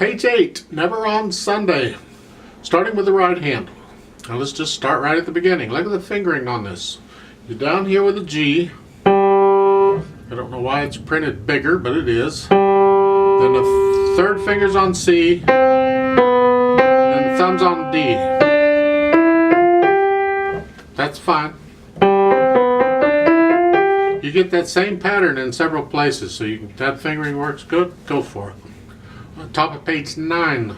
Page 8, Never on Sunday. Starting with the right hand. Now let's just start right at the beginning. Look at the fingering on this. You're down here with a G. I don't know why it's printed bigger, but it is. Then the third finger's on C. And then the thumb's on D. That's fine. You get that same pattern in several places, so that fingering works good, go for it. On top of page 9,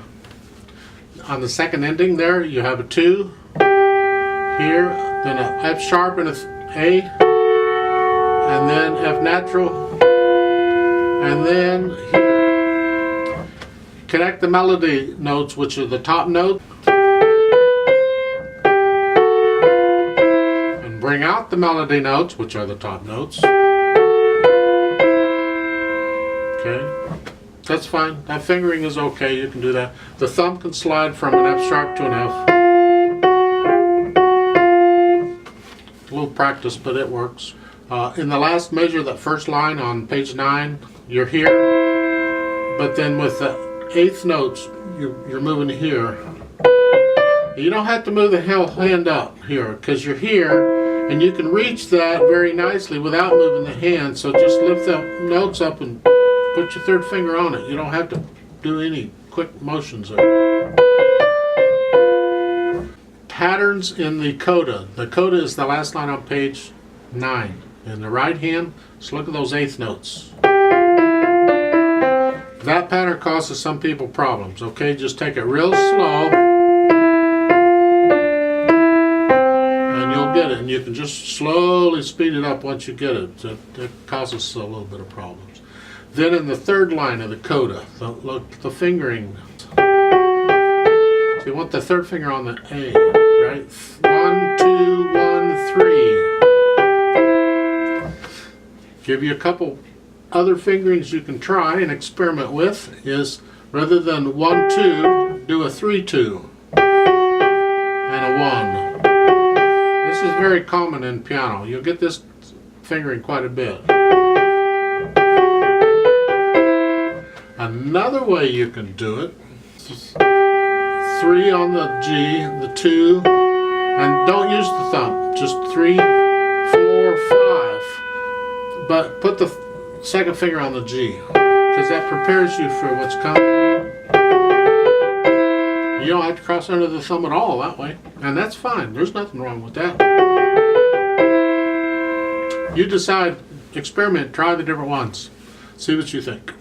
on the second ending there, you have a 2 here, then a F sharp and a A, and then F natural, and then here. Connect the melody notes, which are the top note, and bring out the melody notes, which are the top notes. Okay. That's fine. That fingering is okay. You can do that. The thumb can slide from an F sharp to an F. A little practice, but it works. In the last measure, that first line on page 9, you're here, but then with the 8th notes, you're moving here. You don't have to move the hand up here, because you're here, and you can reach that very nicely without moving the hand. So just lift the notes up and put your third finger on it. You don't have to do any quick motions there. Patterns in the coda. The coda is the last line on page 9. In the right hand, just look at those 8th notes. That pattern causes some people problems, okay? Just take it real slow, and you'll get it. And you can just slowly speed it up once you get it. That causes a little bit of problems. Then in the third line of the coda, the fingering. So you want the third finger on the A, right? 1, 2, 1, 3. Give you a couple other fingerings you can try and experiment with. Is rather than 1, 2, do a 3, 2 and a 1. This is very common in piano. You'll get this fingering quite a bit. Another way you can do it, 3 on the G, the 2, and don't use the thumb, just 3, 4, 5, but put the second finger on the G, because that prepares you for what's coming. You don't have to cross under the thumb at all that way, and that's fine. There's nothing wrong with that. You decide, experiment, try the different ones, see what you think.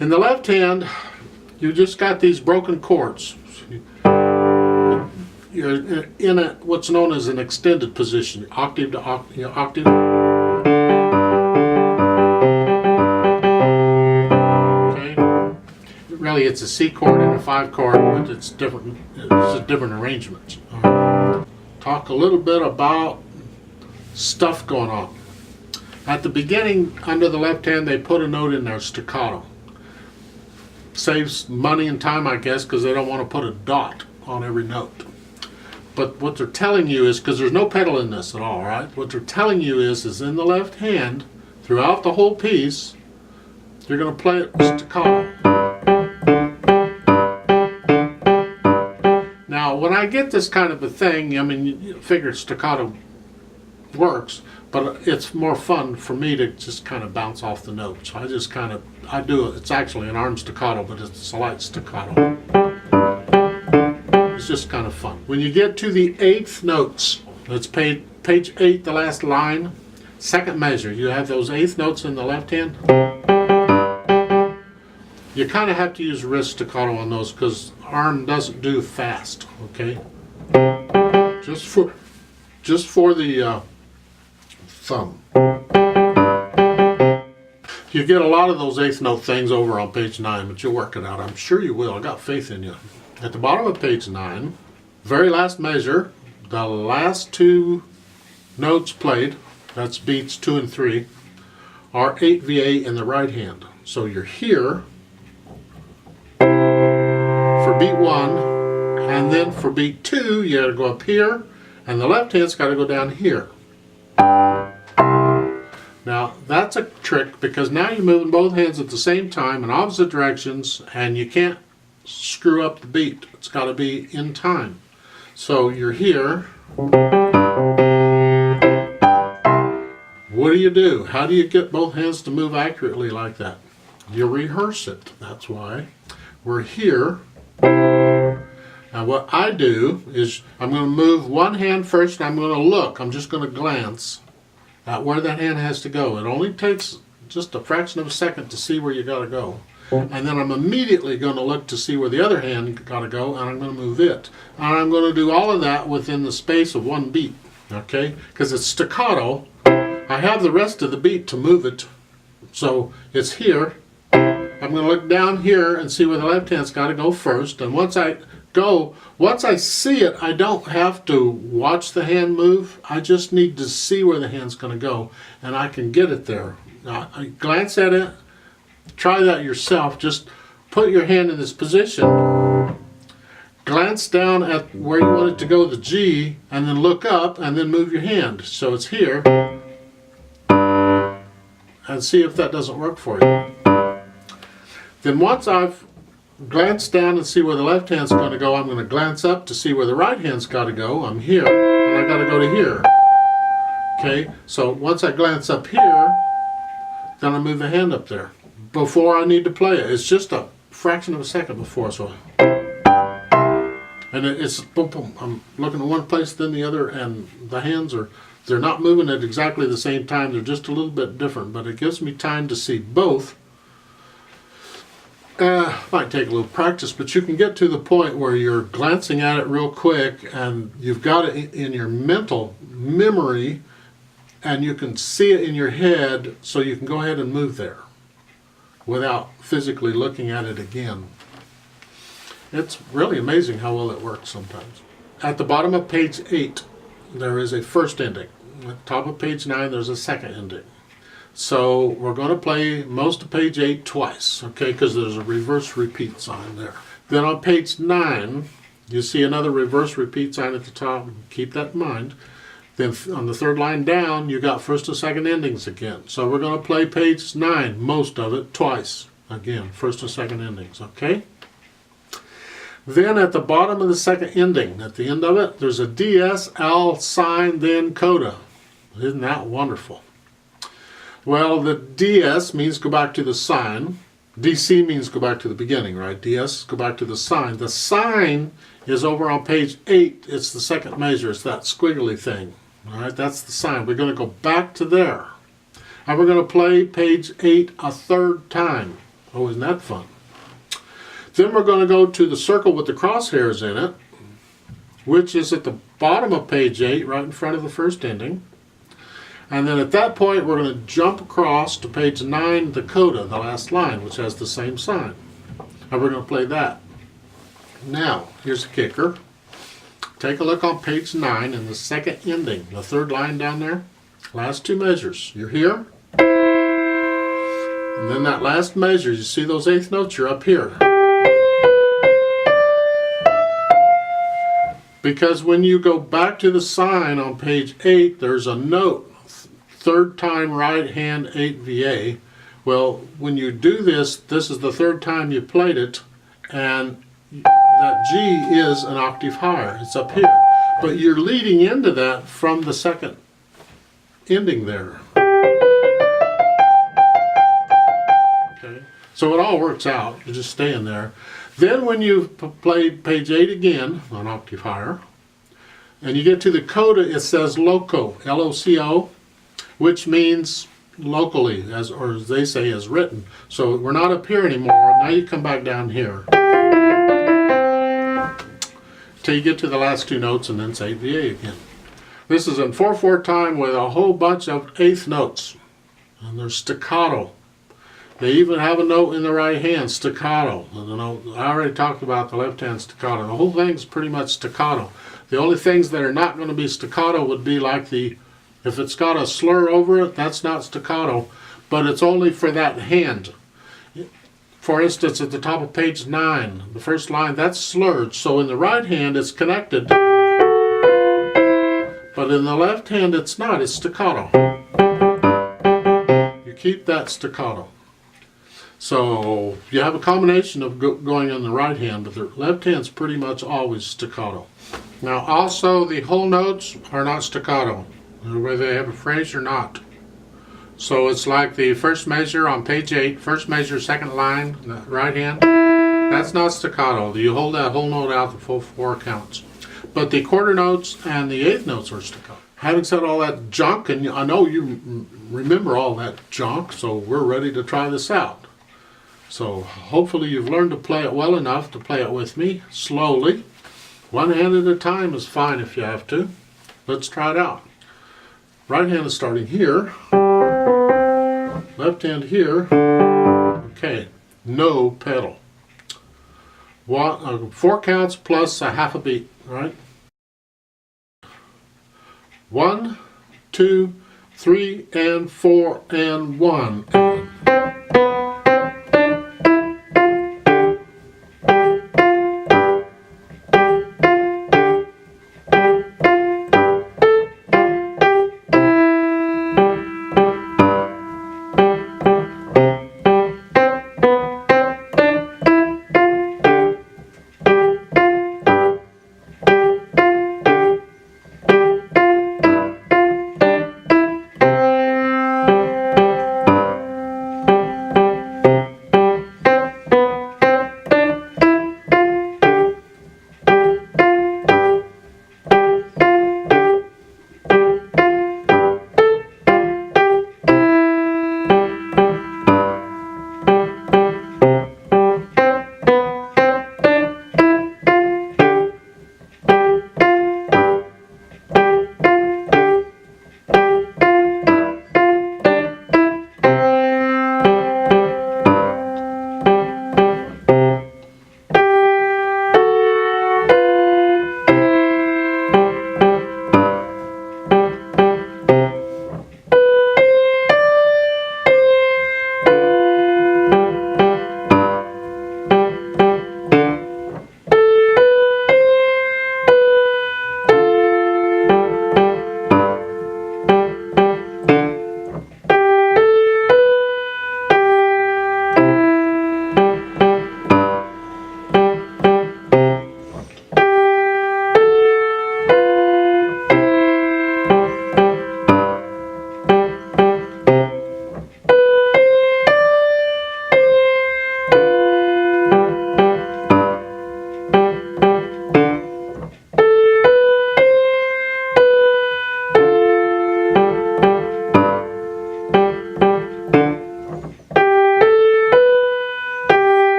In the left hand, you just got these broken chords. You're in what's known as an extended position, octave to octave. Octave. Okay. Really, it's a C chord and a 5 chord, but it's different. It's a different arrangement. Talk a little bit about stuff going on. At the beginning, under the left hand, they put a note in there, staccato. Saves money and time, I guess, because they don't want to put a dot on every note. But what they're telling you is, because there's no pedal in this at all, right? What they're telling you is in the left hand, throughout the whole piece, you're going to play it staccato. Now, when I get this kind of a thing, I mean, you figure staccato works, but it's more fun for me to just kind of bounce off the notes. So I just kind of, I do it. It's actually an arm staccato, but it's a light staccato. It's just kind of fun. When you get to the 8th notes, that's page 8, the last line, second measure, you have those 8th notes in the left hand. You kind of have to use wrist staccato on those because arm doesn't do fast, okay? Just for the thumb. You get a lot of those 8th note things over on page 9, but you'll work it out. I'm sure you will. I got faith in you. At the bottom of page 9, very last measure, the last 2 notes played, that's beats 2 and 3, are 8 VA in the right hand. So you're here for beat 1, and then for beat 2, you got to go up here, and the left hand's got to go down here. Now that's a trick because now you're moving both hands at the same time in opposite directions and you can't screw up the beat. It's got to be in time. So you're here. What do? How do you get both hands to move accurately like that? You rehearse it. That's why. We're here. Now what I do is I'm going to move one hand first and I'm going to look. I'm just going to glance at where that hand has to go. It only takes just a fraction of a second to see where you got to go. And then I'm immediately going to look to see where the other hand got to go, and I'm going to move it. And I'm going to do all of that within the space of one beat, okay? Because it's staccato. I have the rest of the beat to move it. So it's here. I'm going to look down here and see where the left hand's got to go first. And once I see it, I don't have to watch the hand move. I just need to see where the hand's going to go, and I can get it there. Now, I glance at it. Try that yourself. Just put your hand in this position. Glance down at where you want it to go, the G, and then look up and then move your hand. So it's here. And see if that doesn't work for you. Then once I've glanced down and see where the left hand's going to go, I'm going to glance up to see where the right hand's got to go. I'm here, and I got to go to here. Okay, so once I glance up here, then I move the hand up there before I need to play it. It's just a fraction of a second before, so. And it's boom, boom. I'm looking at one place, then the other, and the hands they're not moving at exactly the same time. They're just a little bit different, but it gives me time to see both. Might take a little practice, but you can get to the point where you're glancing at it real quick and you've got it in your mental memory and you can see it in your head, so you can go ahead and move there without physically looking at it again. It's really amazing how well it works sometimes. At the bottom of page 8, there is a first ending. At the top of page 9, there's a second ending. So we're going to play most of page 8 twice, okay, because there's a reverse repeat sign there. Then on page 9, you see another reverse repeat sign at the top. Keep that in mind. Then on the third line down, you got first and second endings again. So we're going to play page 9, most of it, twice. Again, first and second endings, okay? Then at the bottom of the second ending, at the end of it, there's a DS, L, sign, then coda. Isn't that wonderful? Well, the DS means go back to the sign. DC means go back to the beginning, right? DS, go back to the sign. The sign is over on page 8. It's the second measure. It's that squiggly thing. All right, that's the sign. We're going to go back to there. And we're going to play page 8 a third time. Oh, isn't that fun? Then we're going to go to the circle with the crosshairs in it, which is at the bottom of page 8, right in front of the first ending. And then at that point, we're going to jump across to page 9, the coda, the last line, which has the same sign. And we're going to play that. Now, here's a kicker. Take a look on page 9 in the second ending, the third line down there. Last two measures. You're here. And then that last measure, you see those eighth notes? You're up here. Because when you go back to the sign on page 8, there's a note. Third time right hand 8 VA. Well, when you do this, this is the third time you played it, and that G is an octave higher. It's up here. But you're leading into that from the second ending there. Okay? So it all works out. You're just staying there. Then when you've played page 8 again, an octave higher, and you get to the coda, it says loco, L-O-C-O, which means locally, or as they say, as written. So we're not up here anymore. Now you come back down here till you get to the last two notes and then say VA again. This is in 4/4 time with a whole bunch of eighth notes, and they're staccato. They even have a note in the right hand, staccato. I already talked about the left hand staccato. The whole thing's pretty much staccato. The only things that are not going to be staccato would be like if it's got a slur over it, that's not staccato, but it's only for that hand. For instance, at the top of page 9, the first line, that's slurred. So in the right hand, it's connected, but in the left hand, it's not. It's staccato. keep that staccato. So you have a combination of going in the right hand, but the left hand's pretty much always staccato. Now also the whole notes are not staccato, whether they have a phrase or not. So it's like the first measure on page 8, first measure, second line, the right hand. That's not staccato. You hold that whole note out the full 4 counts. But the quarter notes and the eighth notes are staccato. Having said all that junk, and I know you remember all that junk, so we're ready to try this out. So hopefully you've learned to play it well enough to play it with me, slowly. One hand at a time is fine if you have to. Let's try it out. Right hand is starting here. Left hand here. Okay, no pedal. 4 counts plus a half a beat, all right? 1, 2, 3, and 4, and 1.